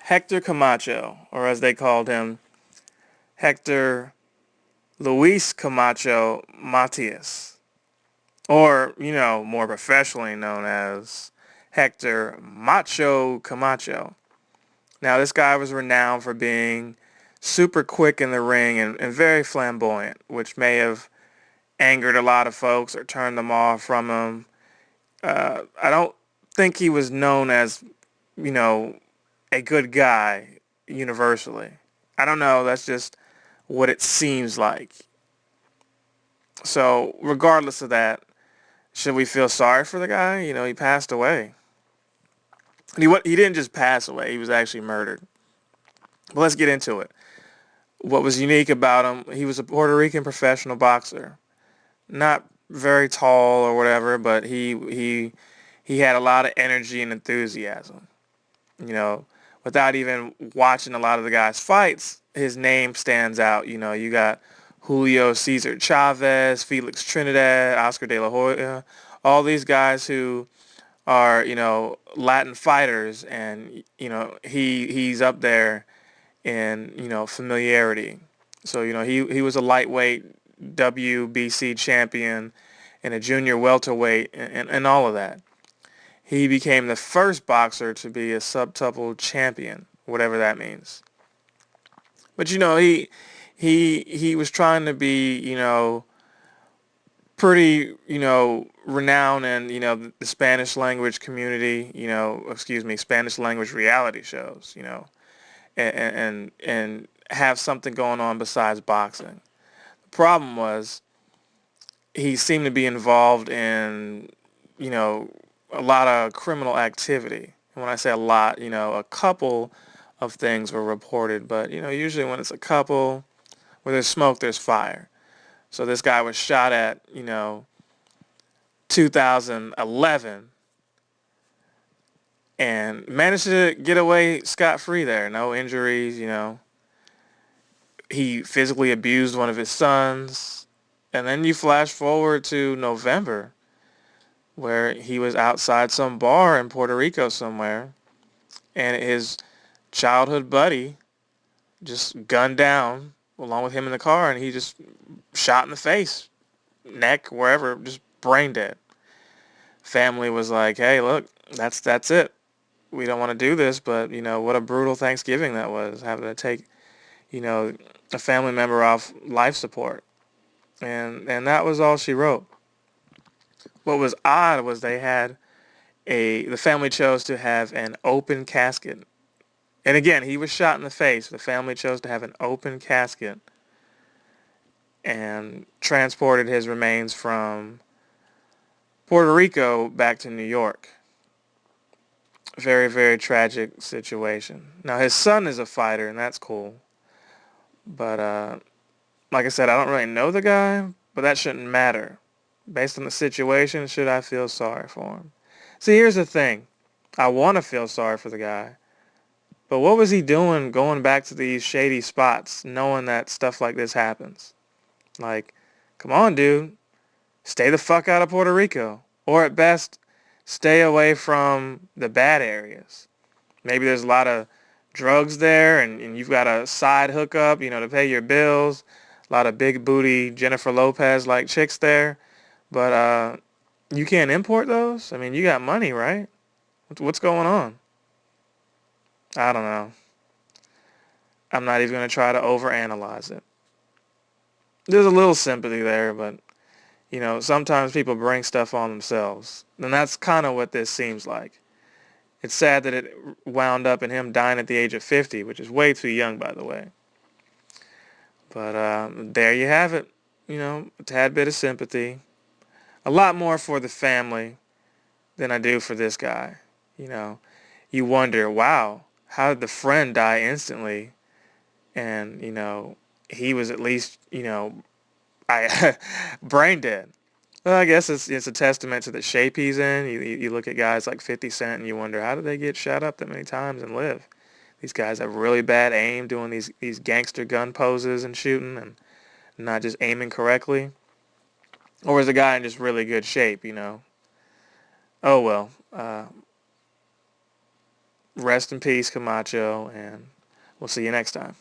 Hector Camacho, or as they called him, Hector Luis Camacho Matias, or, more professionally known as Hector Macho Camacho. Now, this guy was renowned for being super quick in the ring and very flamboyant, which may have angered a lot of folks or turned them off from him. I don't think he was known as, you know, a good guy universally. I don't know. That's just what it seems like. So, regardless of that, should we feel sorry for the guy? He passed away. He didn't just pass away. He was actually murdered. But let's get into it. What was unique about him, he was a Puerto Rican professional boxer. Not very tall or whatever, but he had a lot of energy and enthusiasm. You know, Without even watching a lot of the guys' fights, his name stands out. You got Julio Cesar Chavez, Felix Trinidad, Oscar De La Hoya, all these guys who are, Latin fighters, and he's up there in, familiarity. So, he was a lightweight WBC champion and a junior welterweight and all of that. He became the first boxer to be a subtuple champion, whatever that means. But he was trying to be, pretty, renowned in, the Spanish language community, Spanish language reality shows, and have something going on besides boxing. The problem was he seemed to be involved in, you know, a lot of criminal activity. And when I say a lot, a couple of things were reported, but usually when it's a couple, where there's smoke, there's fire. So this guy was shot at, 2011 and managed to get away scot-free there. No injuries. He physically abused one of his sons. And then you flash forward to November, where he was outside some bar in Puerto Rico somewhere, and his childhood buddy just gunned down along with him in the car, and he just shot in the face, neck, wherever, just brain dead. Family was like, hey, look, that's it. We don't want to do this, but, what a brutal Thanksgiving that was, having to take, you know, a family member off life support. And that was all she wrote. What was odd was the family chose to have an open casket. And again, he was shot in the face. The family chose to have an open casket and transported his remains from Puerto Rico back to New York. Very, very tragic situation. Now, his son is a fighter, and that's cool. But, like I said, I don't really know the guy, but that shouldn't matter. Based on the situation, should I feel sorry for him? See, here's the thing. I want to feel sorry for the guy. But what was he doing going back to these shady spots, knowing that stuff like this happens? Like, come on, dude. Stay the fuck out of Puerto Rico. Or at best, stay away from the bad areas. Maybe there's a lot of drugs there, and you've got a side hookup, to pay your bills. A lot of big booty Jennifer Lopez like chicks there. But you can't import those? I mean, you got money, right? What's going on? I don't know. I'm not even going to try to overanalyze it. There's a little sympathy there, but, sometimes people bring stuff on themselves. And that's kind of what this seems like. It's sad that it wound up in him dying at the age of 50, which is way too young, by the way. But there you have it. A tad bit of sympathy. A lot more for the family than I do for this guy. You wonder, wow, how did the friend die instantly? And, he was at least, I brain dead. Well, I guess it's a testament to the shape he's in. You look at guys like 50 Cent and you wonder, how did they get shot up that many times and live? These guys have really bad aim, doing these gangster gun poses and shooting and not just aiming correctly. Or is the guy in just really good shape, Oh, well. rest in peace, Camacho, and we'll see you next time.